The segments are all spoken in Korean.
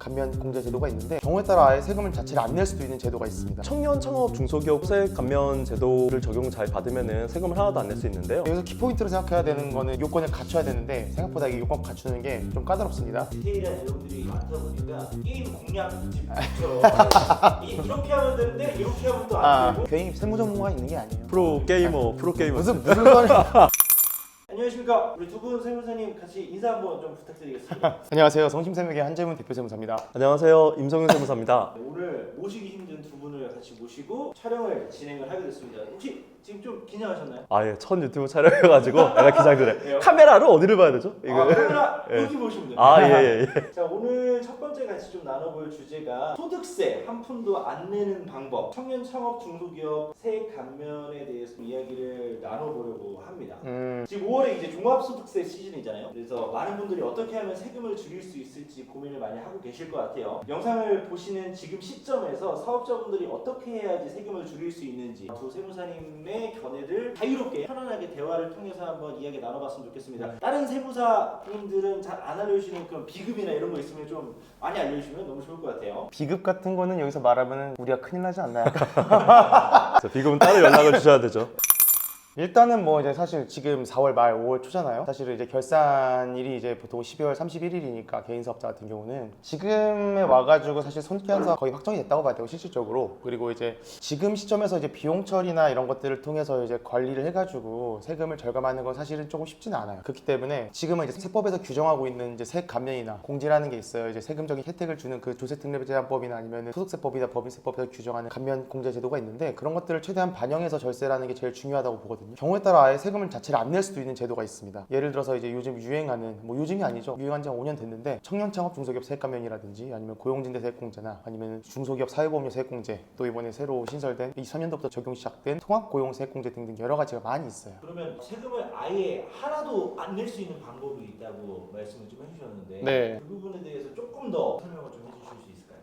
감면 공제 제도가 있는데 경우에 따라 아예 세금을 자체를 안 낼 수도 있는 제도가 있습니다. 청년 창업 중소기업 세액 감면 제도를 적용 잘 받으면 세금을 하나도 안 낼 수 있는데요. 여기서 키포인트로 생각해야 되는 거는 요건을 갖춰야 되는데 생각보다 이 요건 갖추는 게 좀 까다롭습니다. 디테일한 내용들이 많다 보니까 게임 공략집처럼 이렇게 하면 되는데 이렇게 하면 또 안 되고. 괜히 세무 전문가 있는 게 아니에요. 프로게이머 무슨 소리? 안녕하십니까. 우리 두 분 세무사님 같이 인사 한번 좀 부탁드리겠습니다. 안녕하세요. 성심세무의 한재문 대표 세무사입니다. 안녕하세요, 임성윤 세무사입니다. 오늘 모시기 힘든 두 분을 같이 모시고 촬영을 진행을 하게 됐습니다. 혹시 지금 좀 긴장하셨나요? 아예 첫 유튜브 촬영해가지고 약간 긴장되네. 카메라를 어디를 봐야 되죠? 이거. 카메라 예. 여기 보시면 됩니다. 예. 자, 오늘 첫 번째 같이 좀 나눠볼 주제가 소득세 한 푼도 안 내는 방법, 청년 창업 중소기업 세액 감면에 대해서 이야기를 나눠보려고 합니다. 지금 5월에 이제 종합소득세 시즌이잖아요. 그래서 많은 분들이 어떻게 하면 세금을 줄일 수 있을지 고민을 많이 하고 계실 것 같아요. 영상을 보시는 지금 시점에서 사업자분들이 어떻게 해야지 세금을 줄일 수 있는지 두 세무사님의 견해를 자유롭게 편안하게 대화를 통해서 한번 이야기 나눠봤으면 좋겠습니다. 다른 세무사님들은 잘 안 알려주시는 그런 비급이나 이런 거 있으면 좀 많이 알려주시면 너무 좋을 것 같아요. 비급 같은 거는 여기서 말하면 우리가 큰일 나지 않나요? 비금은 따로 연락을 주셔야 되죠. 일단은 뭐 이제 사실 지금 4월 말 5월 초잖아요. 사실은 이제 결산일이 이제 보통 12월 31일이니까 개인 사업자 같은 경우는 지금에 와가지고 사실 손기한서 거의 확정이 됐다고 봐야 되고 실질적으로. 그리고 이제 지금 시점에서 이제 비용 처리나 이런 것들을 통해서 이제 관리를 해가지고 세금을 절감하는 건 사실은 조금 쉽지는 않아요. 그렇기 때문에 지금은 이제 세법에서 규정하고 있는 이제 세액 감면이나 공제라는 게 있어요. 이제 세금적인 혜택을 주는 그 조세특례제한법이나 아니면 소득세법이나 법인세법에서 규정하는 감면 공제 제도가 있는데 그런 것들을 최대한 반영해서 절세라는 게 제일 중요하다고 보거든요. 경우에 따라 아예 세금을 자체를 안 낼 수도 있는 제도가 있습니다. 예를 들어서 이제 요즘 유행하는 뭐 요즘이 아니죠. 유행한 지 한 5년 됐는데 청년 창업 중소기업 세액 감면이라든지 아니면 고용진대 세액 공제나 아니면 중소기업 사회보험료 세액 공제 또 이번에 새로 신설된 23년도부터 적용 시작된 통합 고용 세액 공제 등등 여러 가지가 많이 있어요. 그러면 세금을 아예 하나도 안 낼 수 있는 방법이 있다고 말씀을 좀 해주셨는데 네. 그 부분에 대해서 조금 더 설명을 좀 해주실 수 있을까요?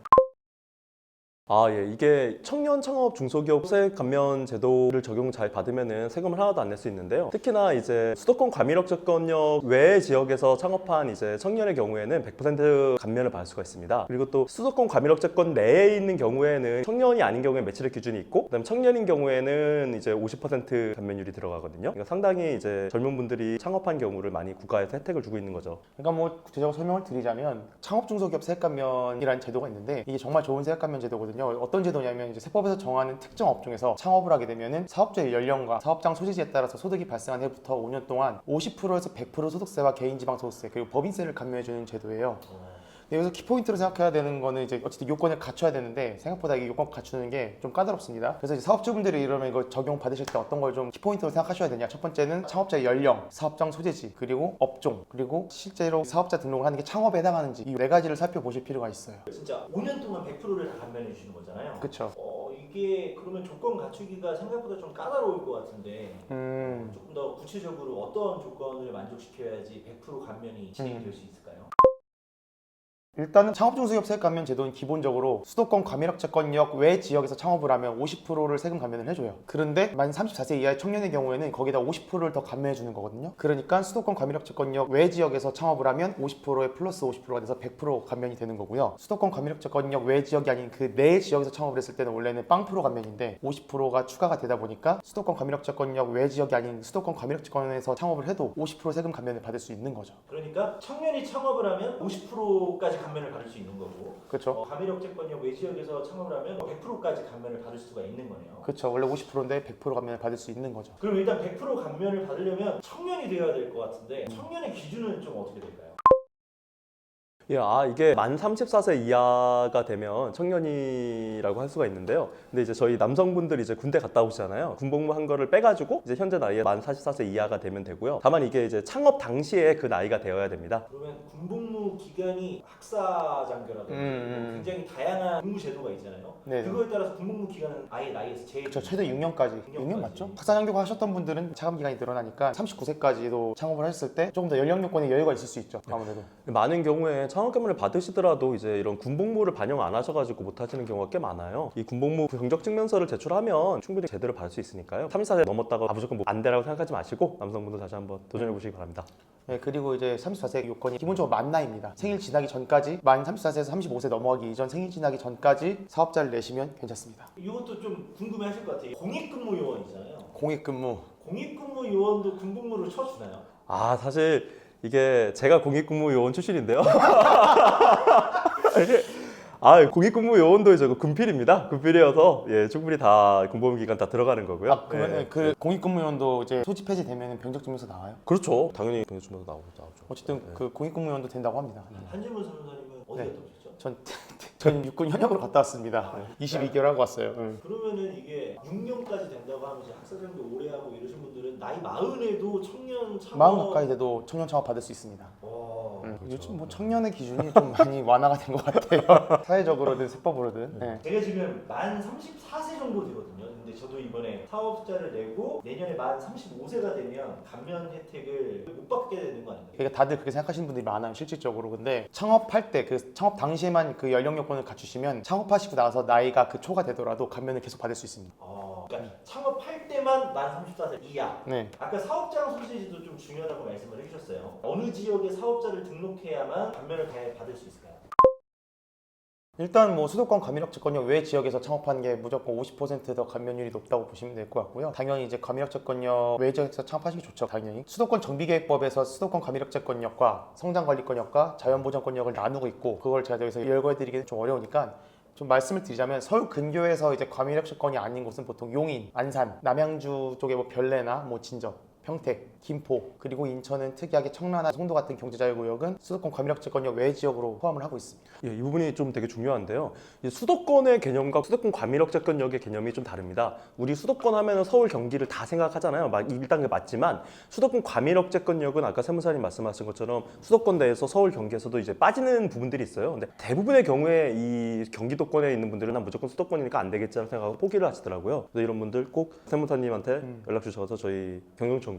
이게 청년 창업 중소기업 세액 감면 제도를 적용 잘 받으면 세금을 하나도 안 낼 수 있는데요. 특히나 이제 수도권 과밀역 채권역 외 지역에서 창업한 이제 청년의 경우에는 100% 감면을 받을 수가 있습니다. 그리고 또 수도권 과밀역 채권 내에 있는 경우에는 청년이 아닌 경우에 매출액 기준이 있고, 그다음 청년인 경우에는 이제 50% 감면율이 들어가거든요. 그러니까 상당히 이제 젊은 분들이 창업한 경우를 많이 국가에서 혜택을 주고 있는 거죠. 그러니까 뭐 구체적으로 설명을 드리자면 창업 중소기업 세액 감면이라는 제도가 있는데 이게 정말 좋은 세액 감면 제도거든요. 어떤 제도냐면 이제 세법에서 정하는 특정 업종에서 창업을 하게 되면은 사업자의 연령과 사업장 소재지에 따라서 소득이 발생한 해부터 5년 동안 50%에서 100% 소득세와 개인지방소득세 그리고 법인세를 감면해주는 제도예요. 여기서 키포인트로 생각해야 되는 거는 이제 어쨌든 요건을 갖춰야 되는데 생각보다 이 요건 갖추는 게 좀 까다롭습니다. 그래서 이제 사업주분들이 이러면 이거 적용 받으실 때 어떤 걸 좀 키포인트로 생각하셔야 되냐. 첫 번째는 창업자의 연령, 사업장 소재지, 그리고 업종, 그리고 실제로 사업자 등록을 하는 게 창업에 해당하는지 이 네 가지를 살펴보실 필요가 있어요. 진짜 5년 동안 100%를 다 감면해 주시는 거잖아요. 그쵸. 이게 그러면 조건 갖추기가 생각보다 좀 까다로울 것 같은데 조금 더 구체적으로 어떤 조건을 만족시켜야지 100% 감면이 진행될 수 있을까요? 일단은 창업중소기업 세액 감면 제도는 기본적으로 수도권 과밀역 채권역 외 지역에서 창업을 하면 50%를 세금 감면을 해줘요. 그런데 만 34세 이하의 청년의 경우에는 거기다 50%를 더 감면해 주는 거거든요. 그러니까 수도권 과밀역 채권역 외 지역에서 창업을 하면 50%에 플러스 50%가 돼서 100% 감면이 되는 거고요. 수도권 과밀역 채권역 외 지역이 아닌 그 내 지역에서 창업을 했을 때는 원래는 0% 감면인데 50%가 추가가 되다 보니까 수도권 과밀역 채권역 외 지역이 아닌 수도권 과밀역 채권에서 창업을 해도 50% 세금 감면을 받을 수 있는 거죠. 그러니까 청년이 창업을 하면 50%까지 감면을 받을 수 있는 거고, 그렇죠. 과밀역 채권역 외 지역에서 창업을 하면 100%까지 감면을 받을 수가 있는 거네요. 그렇죠. 원래 50%인데 100% 감면을 받을 수 있는 거죠. 그럼 일단 100% 감면을 받으려면 청년이 되어야 될 것 같은데 청년의 기준은 좀 어떻게 될까요? 이게 만 34세 이하가 되면 청년이라고 할 수가 있는데요. 근데 이제 저희 남성분들이 이제 군대 갔다 오시잖아요. 군복무 한 거를 빼가지고 이제 현재 나이에 만 44세 이하가 되면 되고요. 다만 이게 이제 창업 당시에 그 나이가 되어야 됩니다. 그러면 군복무 기간이 학사 장교라든지 굉장히 다양한 근무 제도가 있잖아요. 네. 그거에 따라서 군복무 기간은 아예 나이에서 제일 그렇죠. 최대 6년까지. 6년 맞죠? 학사장교가 하셨던 분들은 차감 기간이 늘어나니까 39세까지도 창업을 하셨을 때 조금 더 연령 요건에 여유가 있을 수 있죠. 아무래도. 많은 경우에 창업 감면을 받으시더라도 이제 이런 군복무를 반영 안 하셔가지고 못 하시는 경우가 꽤 많아요. 이 군복무 경적 증명서를 제출하면 충분히 제대로 받을 수 있으니까요. 34세 넘었다고 무조건 안 되라고 생각하지 마시고 남성분들 다시 한번 도전해 보시기 바랍니다. 네, 그리고 이제 34세 요건이 기본적으로 만 나이입니다. 생일 지나기 전까지 만 34세에서 35세 넘어가기 이전 생일 지나기 전까지 사업자를 내시면 괜찮습니다. 이것도 좀 궁금해하실 것 같아요. 공익근무 요원이잖아요. 공익근무. 공익근무 요원도 군복무를 쳐주나요? 아 사실 이게 제가 공익근무 요원 출신인데요. 아 공익근무 요원도 이제 군필입니다. 군필이어서 예 충분히 다 군복무 기간 다 들어가는 거고요. 아, 그러면 예. 그 공익근무원도 이제 소집 해제되면 병적증명서 나와요? 그렇죠. 당연히 병역증명서 나오죠. 어쨌든 예. 그 공익근무원도 된다고 합니다. 한진문 선생님은 어디 네. 갔다 오셨죠? 전 육군 현역으로 갔다 왔습니다. 22개월 하고 왔어요. 그러면은 이게 6년까지 된다고 하면 이제 학사장도 오래 하고 이러신 분들은 나이 40에도 청년 창업 마흔 가까이 돼도 청년 창업 받을 수 있습니다. 와. 요즘 뭐 청년의 기준이 좀 많이 완화가 된 것 같아요. 사회적으로든 세법으로든. 네. 제가 지금 만 34세 정도 되거든요. 근데 저도 이번에 사업자를 내고 내년에 만 35세가 되면 감면 혜택을 못 받게 되는 거 아닌가요? 그러니까 다들 그렇게 생각하시는 분들이 많아요, 실질적으로. 근데 창업할 때 그 창업 당시에만 그 연령 요건을 갖추시면 창업하시고 나서 나이가 그 초가 되더라도 감면을 계속 받을 수 있습니다. 그러니까 창업할 때만 만 34세 이하. 네. 아까 사업장 소재지도 좀 중요하다고 말씀을 해주셨어요. 어느 지역에 사업자를 등록해야만 감면을 받을 수 있을까요? 일단 뭐 수도권 과밀역 채권역 외 지역에서 창업하는 게 무조건 50% 더 감면율이 높다고 보시면 될 것 같고요. 당연히 이제 과밀역 채권역 외 지역에서 창업하시기 좋죠. 당연히 수도권 정비계획법에서 수도권 과밀역 채권역과 성장관리권역과 자연보전권역을 나누고 있고, 그걸 제가 여기서 열거해드리기는 좀 어려우니까 좀 말씀을 드리자면, 서울 근교에서 이제 과밀역 채권이 아닌 곳은 보통 용인, 안산, 남양주 쪽에 뭐 별내나 뭐 진접, 평택, 김포, 그리고 인천은 특이하게 청라나 송도 같은 경제자유구역은 수도권 과밀역 채권역 외 지역으로 포함을 하고 있습니다. 예, 이 부분이 좀 되게 중요한데요. 이 수도권의 개념과 수도권 과밀역채권역의 개념이 좀 다릅니다. 우리 수도권 하면은 서울, 경기를 다 생각하잖아요. 막 1단계 맞지만 수도권 과밀역채권역은 아까 세무사님 말씀하신 것처럼 수도권 내에서 서울, 경기에서도 이제 빠지는 부분들이 있어요. 근데 대부분의 경우에 이 경기도권에 있는 분들은 난 무조건 수도권이니까 안 되겠지라고 생각하고 포기를 하시더라고요. 그래서 이런 분들 꼭 세무사님한테 연락 주셔서 저희 경영청구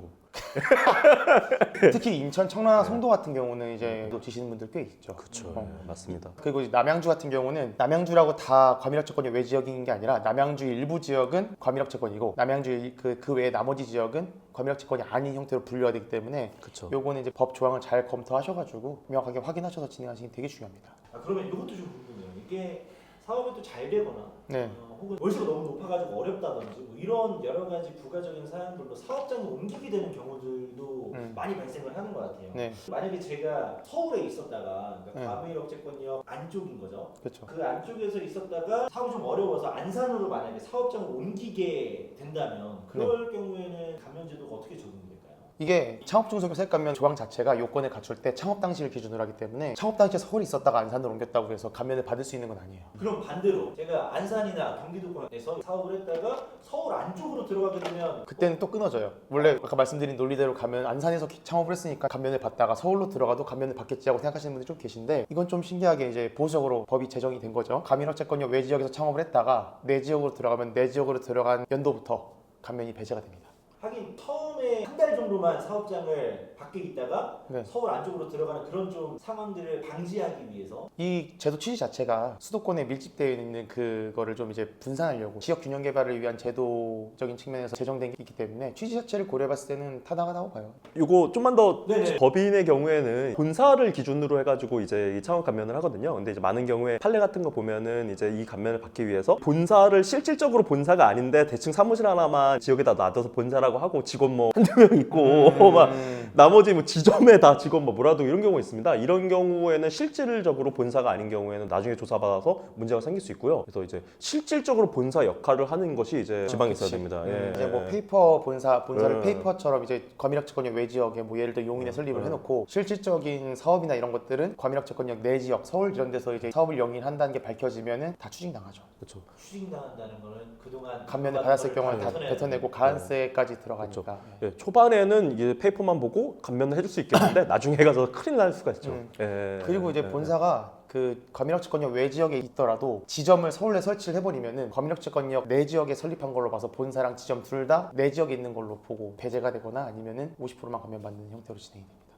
특히 인천, 청라나 송도 같은 경우는 이제 놓치시는 분들 꽤 있죠. 그렇죠. 맞습니다. 그리고 이제 남양주 같은 경우는 남양주라고 다 과밀역 채권이 외 지역인 게 아니라 남양주 일부 지역은 과밀역 채권이고 남양주 그 외에 나머지 지역은 과밀역 채권이 아닌 형태로 분류가 되기 때문에 그렇죠. 요거는 이제 법 조항을 잘 검토하셔가지고 명확하게 확인하셔서 진행하시는 게 되게 중요합니다. 그러면 이것도 좀 궁금해요. 이게 사업이 또 잘 되거나 네. 혹은 월세가 너무 높아가지고 어렵다든지 뭐 이런 여러 가지 부가적인 사항들로 사업장을 옮기게 되는 경우들도 많이 발생을 하는 것 같아요. 네. 만약에 제가 서울에 있었다가 그러니까 네. 과밀역채권역 안쪽인 거죠. 그렇죠. 그 안쪽에서 있었다가 사업이 좀 어려워서 안산으로 만약에 사업장을 옮기게 된다면 그럴 경우에는 감면제도가 어떻게 적용될까요? 이게 창업중소기업 세액감면 조항 자체가 요건을 갖출 때 창업 당시를 기준으로 하기 때문에 창업 당시에 서울에 있었다가 안산으로 옮겼다고 해서 감면을 받을 수 있는 건 아니에요. 그럼 반대로 제가 안산이나 경기도권에서 사업을 했다가 서울 안쪽으로 들어가게 되면 그때는 또 끊어져요. 원래 아까 말씀드린 논리대로 가면 안산에서 창업을 했으니까 감면을 받다가 서울로 들어가도 감면을 받겠지 하고 생각하시는 분들이 좀 계신데, 이건 좀 신기하게 이제 보수적으로 법이 제정이 된 거죠. 과밀역 채권역 외 지역에서 창업을 했다가 내 지역으로 들어가면 내 지역으로 들어간 연도부터 감면이 배제가 됩니다. 하긴 처음에 한 달 정도만 사업장을 밖에 있다가 네. 서울 안쪽으로 들어가는 그런 좀 상황들을 방지하기 위해서 이 제도 취지 자체가 수도권에 밀집되어 있는 그거를 좀 이제 분산하려고 지역 균형 개발을 위한 제도적인 측면에서 제정된 게 있기 때문에 취지 자체를 고려해봤을 때는 타당하다고 봐요. 요거 좀만 더 네네. 법인의 경우에는 본사를 기준으로 해가지고 이제 이 창업 감면을 하거든요. 근데 이제 많은 경우에 판례 같은 거 보면은 이제 이 감면을 받기 위해서 본사를 실질적으로 본사가 아닌데 대충 사무실 하나만 지역에다 놔둬서 본사라고 하고 직원 뭐 한두 명 있고 막 나머지 뭐 지점에 다 직원 뭐 뭐라도 이런 경우가 있습니다. 이런 경우에는 실질적으로 본사가 아닌 경우에는 나중에 조사받아서 문제가 생길 수 있고요. 그래서 이제 실질적으로 본사 역할을 하는 것이 이제 지방에 있어야 됩니다. 예. 이제 뭐 페이퍼 본사를 음. 페이퍼처럼 이제 과밀역 채권역 외 지역에 뭐 예를 들어 용인에 설립을 해놓고 실질적인 사업이나 이런 것들은 과밀역 채권역 내 지역 서울 이런 데서 이제 사업을 영위한다는 게 밝혀지면은 다 추징당하죠. 그렇죠. 추징당한다는 거는 그동안 감면을 받았을 경우는 다 뱉어내야 뱉어내고 가한세까지 들어가니까. 예, 초반에는 이제 페이퍼만 보고 감면을 해줄 수 있겠는데 나중에 가서 큰일 날 수가 있죠. 예. 그리고 이제 예. 본사가 그 과밀역 채권역 외 지역에 있더라도 지점을 서울에 설치를 해버리면은 과밀역 채권역 내 지역에 설립한 걸로 봐서 본사랑 지점 둘 다 내 지역에 있는 걸로 보고 배제가 되거나 아니면은 50%만 감면받는 형태로 진행이 됩니다.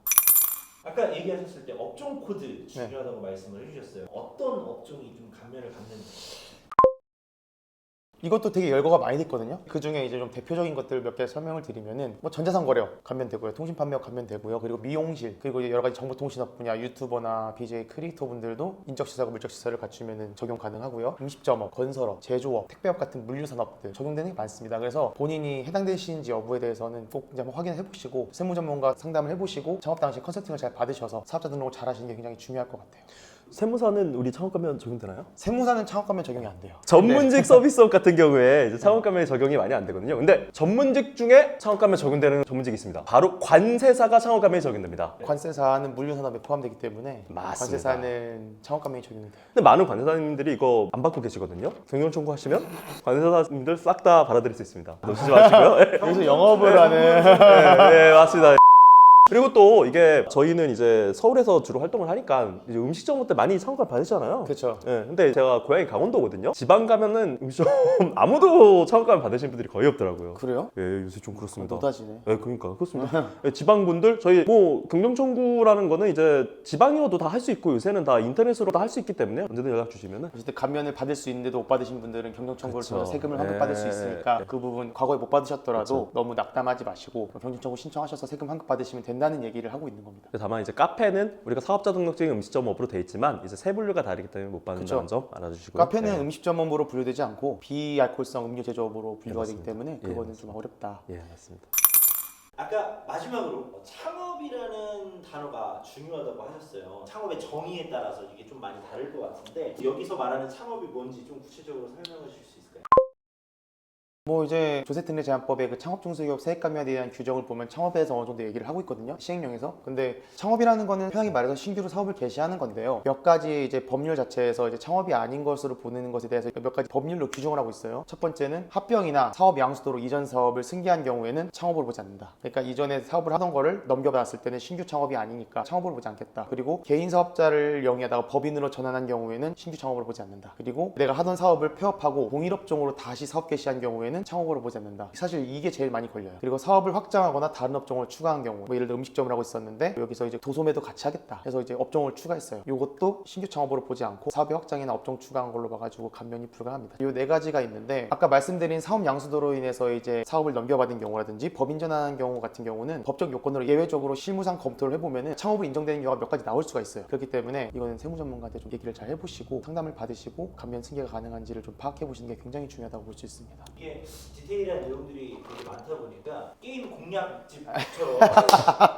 아까 얘기하셨을 때 업종 코드 중요하다고 말씀을 해주셨어요. 어떤 업종이 좀 감면을 받는지. 이것도 되게 열거가 많이 됐거든요. 그 중에 이제 좀 대표적인 것들 몇 개 설명을 드리면은 뭐 전자상 거래업 감면되고요, 통신 판매업 감면되고요, 그리고 미용실, 그리고 이제 여러 가지 정보통신업 분야 유튜버나 BJ 크리에이터 분들도 인적 시사과 물적 시사를 갖추면은 적용 가능하고요. 음식점업, 건설업, 제조업, 택배업 같은 물류 산업들 적용되는 게 많습니다. 그래서 본인이 해당되시는지 여부에 대해서는 꼭 이제 한번 확인해 보시고 세무 전문가 상담을 해보시고 창업 당시 컨설팅을 잘 받으셔서 사업자 등록을 잘 하시는 게 굉장히 중요할 것 같아요. 세무사는 우리 창업 가면 적용되나요? 세무사는 창업 가면 적용이 안 돼요. 전문직 서비스업 같은 경우에 이제 창업 가면 적용이 많이 안 되거든요. 근데 전문직 중에 창업 가면 적용되는 전문직이 있습니다. 바로 관세사가 창업 가면 적용됩니다. 관세사는 물류 산업에 포함되기 때문에 맞습니다. 관세사는 창업 가면이 적용이 돼요. 근데 많은 관세사님들이 이거 안 받고 계시거든요. 경영 청구하시면 관세사님들 싹 다 받아들일 수 있습니다. 놓치지 마시고요. 여기서 영업을 하는 네, 맞습니다. 그리고 또 이게 저희는 이제 서울에서 주로 활동을 하니까 이제 음식점 때 많이 창업을 받으시잖아요. 그렇죠. 네, 근데 제가 고향이 강원도거든요. 지방 가면은 음식점 아무도 창업가면 받으시는 분들이 거의 없더라고요. 그래요? 예, 요새 좀 그렇습니다. 노다지네. 네, 그러니까 그렇습니다. 예, 지방분들 저희 뭐 경영청구라는 거는 이제 지방이어도 다 할 수 있고 요새는 다 인터넷으로 다 할 수 있기 때문에 언제든 연락 주시면은 어쨌든 감면을 받을 수 있는데도 못 받으신 분들은 경정청구를 그쵸. 통해서 세금을 네. 환급받을 수 있으니까 그 부분 과거에 못 받으셨더라도 그쵸. 너무 낙담하지 마시고 경정청구 신청하셔서 세금 환급받으시면 된다는 얘기를 하고 있는 겁니다. 다만 이제 카페는 우리가 사업자 등록증이 음식점업으로 돼 있지만 이제 세 분류가 다르기 때문에 못 받는다는 점 알아주시고 카페는 네. 음식점업으로 분류되지 않고 비알코올성 음료 제조업으로 분류가 되기 맞습니다. 때문에 예, 그거는 좀 어렵다. 예, 맞습니다. 아까 마지막으로 창업이라는 단어가 중요하다고 하셨어요. 창업의 정의에 따라서 이게 좀 많이 다를 것 같은데 여기서 말하는 창업이 뭔지 좀 구체적으로 설명해 주실 수 있을까요? 뭐 이제 조세특례 제한법의 그 창업 중소기업 세액감면에 대한 규정을 보면 창업에서 어느 정도 얘기를 하고 있거든요. 시행령에서. 근데 창업이라는 거는 편하게 말해서 신규로 사업을 개시하는 건데요. 몇 가지 이제 법률 자체에서 이제 창업이 아닌 것으로 보는 것에 대해서 몇 가지 법률로 규정을 하고 있어요. 첫 번째는 합병이나 사업 양수도로 이전 사업을 승계한 경우에는 창업으로 보지 않는다. 그러니까 이전에 사업을 하던 거를 넘겨받았을 때는 신규 창업이 아니니까 창업으로 보지 않겠다. 그리고 개인 사업자를 영위하다가 법인으로 전환한 경우에는 신규 창업으로 보지 않는다. 그리고 내가 하던 사업을 폐업하고 동일업종으로 다시 사업 개시한 경우에는 창업으로 보지 않는다. 사실 이게 제일 많이 걸려요. 그리고 사업을 확장하거나 다른 업종을 추가한 경우, 뭐 예를 들어 음식점을 하고 있었는데 여기서 이제 도소매도 같이 하겠다. 그래서 이제 업종을 추가했어요. 이것도 신규 창업으로 보지 않고 사업의 확장이나 업종 추가한 걸로 봐가지고 감면이 불가합니다. 이 네 가지가 있는데 아까 말씀드린 사업 양수도로 인해서 이제 사업을 넘겨받은 경우라든지 법인 전환한 경우 같은 경우는 법적 요건으로 예외적으로 실무상 검토를 해보면은 창업으로 인정되는 경우가 몇 가지 나올 수가 있어요. 그렇기 때문에 이거는 세무 전문가한테 좀 얘기를 잘 해보시고 상담을 받으시고 감면 승계가 가능한지를 좀 파악해 보시는 게 굉장히 중요하다고 볼 수 있습니다. 이게 디테일한 내용들이 되게 많다 보니까 게임 공략집처럼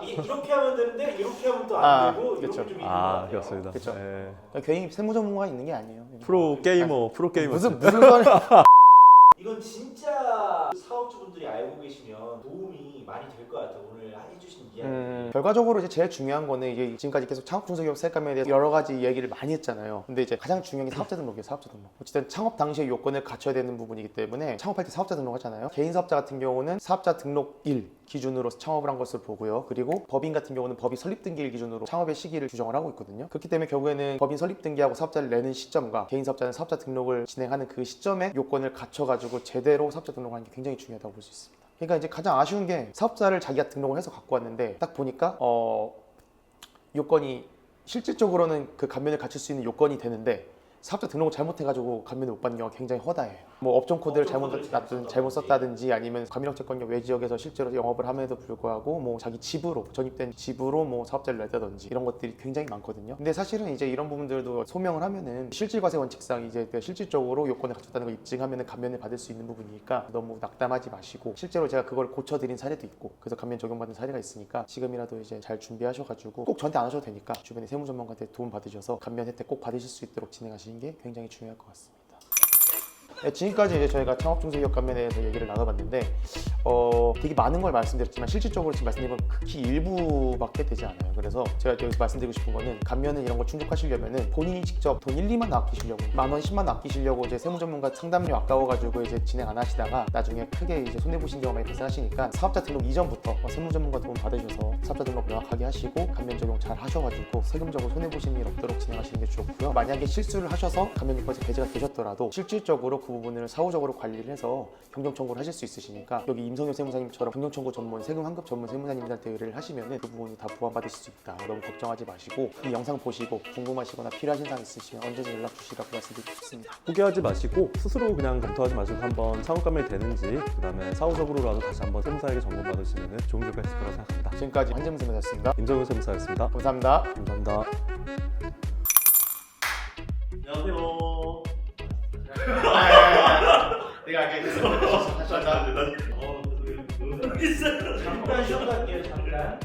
이게 이렇게 하면 되는데 이렇게 하면 또 안 되고 이런 그쵸. 게좀 있는 것 아, 같아요. 그렇습니다. 그쵸. 예. 괜히 세무 전문가가 있는 게 아니에요. 프로 게이머. 무슨 소리? 이건 진짜 사업주분들이 알고 계시면 도움이 많이 될 것 같아요. 오늘 해주신 이야기. 결과적으로 이제 제일 중요한 거는 이게 지금까지 계속 창업 중소기업 세액감면에 대해서 여러 가지 얘기를 많이 했잖아요. 근데 이제 가장 중요한 게 사업자 등록이에요. 사업자 등록. 어쨌든 창업 당시의 요건을 갖춰야 되는 부분이기 때문에 창업할 때 사업자 등록하잖아요. 개인 사업자 같은 경우는 사업자 등록 일 기준으로 창업을 한 것을 보고요. 그리고 법인 같은 경우는 법인 설립 등기일 기준으로 창업의 시기를 규정을 하고 있거든요. 그렇기 때문에 결국에는 법인 설립 등기하고 사업자를 내는 시점과 개인 사업자는 사업자 등록을 진행하는 그 시점에 요건을 갖춰가지고 제대로 사업자 등록하는 게 굉장히 중요하다고 볼 수 있습니다. 그러니까 이제 가장 아쉬운 게 사업자를 자기가 등록을 해서 갖고 왔는데 딱 보니까 요건이 실질적으로는 그 감면을 갖출 수 있는 요건이 되는데 사업자 등록을 잘못해가지고 감면을 못 받는 경우가 굉장히 허다해요. 뭐 업종 코드를 잘못 썼다든지 아니면 과밀업체권역 외 지역에서 실제로 영업을 함에도 불구하고 뭐 자기 집으로 전입된 집으로 뭐 사업자를 냈다든지 이런 것들이 굉장히 많거든요. 근데 사실은 이제 이런 부분들도 소명을 하면은 실질과세 원칙상 이제 실질적으로 요건을 갖췄다는 걸 입증하면은 감면을 받을 수 있는 부분이니까 너무 낙담하지 마시고 실제로 제가 그걸 고쳐드린 사례도 있고 그래서 감면 적용받은 사례가 있으니까 지금이라도 이제 잘 준비하셔가지고 꼭 저한테 안 하셔도 되니까 주변에 세무 전문가한테 도움 받으셔서 감면 혜택 꼭 받으실 수 있도록 진행하시는 게 굉장히 중요할 것 같습니다. 네, 지금까지 이제 저희가 창업 중소기업 감면에 대해서 얘기를 나눠봤는데 되게 많은 걸 말씀드렸지만 실질적으로 지금 말씀드린 건 극히 일부밖에 되지 않아요. 그래서 제가 여기서 말씀드리고 싶은 거는 감면은 이런 거 충족하시려면은 본인이 직접 돈 1, 2만 원 아끼시려고 만원, 10만 원 아끼시려고 이제 세무 전문가 상담료 아까워가지고 이제 진행 안 하시다가 나중에 크게 이제 손해 보신 경우가 많이 발생하시니까 사업자 등록 이전부터 세무 전문가 도움 받으셔서 사업자 등록 명확하게 하시고 감면 적용 잘 하셔가지고 세금적으로 손해 보시는 일 없도록 진행하시는 게 좋고요. 만약에 실수를 하셔서 감면 요건에서 배제가 되셨더라도 실질적으로 그 부분을 사후적으로 관리를 해서 경정 청구를 하실 수 있으시니까 여기 임성엽 세무사님처럼 공정청구 전문, 세금 환급 전문 세무사님들한테 의뢰를 하시면은 그 부분이 다 보완받으실 수 있다. 너무 걱정하지 마시고 이 영상 보시고 궁금하시거나 필요하신 사항 있으시면 언제든 연락 주시라고 말씀드리고 싶습니다. 포기하지 마시고 스스로 그냥 검토하지 마시고 한번 창업감이 되는지 그다음에 사후적으로라도 다시 한번 세무사에게 점검받으시면 좋은 결과 있을 거라고 생각합니다. 지금까지 한재무 세무사였습니다. 임정윤 세무사였습니다. 감사합니다. 감사합니다. 안녕하세요. 내가 아까 다시 한다. 잠깐 쉬었다 갈게요. 잠깐.